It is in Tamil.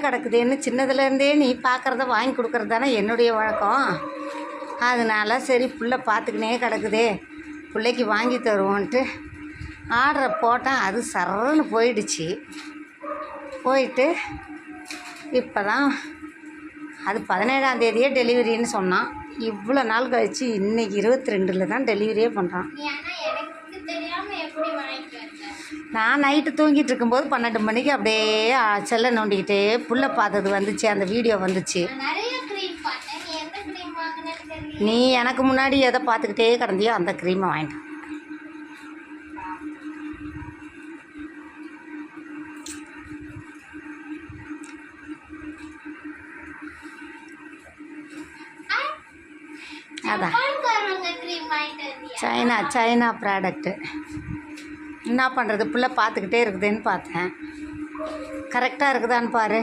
கிடக்குதுன்னு சின்னதுலேருந்தே நீ பார்க்குறத வாங்கி கொடுக்குறது தானே என்னுடைய வழக்கம். அதனால சரி புள்ள பார்த்துக்கினே கிடக்குதே, பிள்ளைக்கு வாங்கி தருவோன்ட்டு ஆர்டரை போட்டேன். அது சரன்னு போயிடுச்சு. போயிட்டு இப்போ தான் அது 17ஆம் தேதியே டெலிவரின்னு சொன்னான். இவ்வளோ நாள் கழிச்சு இன்றைக்கி 22 தான் டெலிவரியே பண்ணுறான். நான் நைட்டு தூங்கிட்டு இருக்கும்போது 12 மணிக்கு அப்படியே செல்லை நோண்டிக்கிட்டே புள்ள பார்த்தது வந்துச்சு, அந்த வீடியோ வந்துச்சு. நீ எனக்கு முன்னாடி எதை பார்த்துக்கிட்டே கிடந்தியோ அந்த க்ரீமை வாங்கிட்டேன். அதான் சைனா ப்ராடக்ட்டு. என்ன பண்ணுறது, புள்ள பார்த்துக்கிட்டே இருக்குதுன்னு பார்த்தேன். கரெக்டாக இருக்குதான்னு பாரு.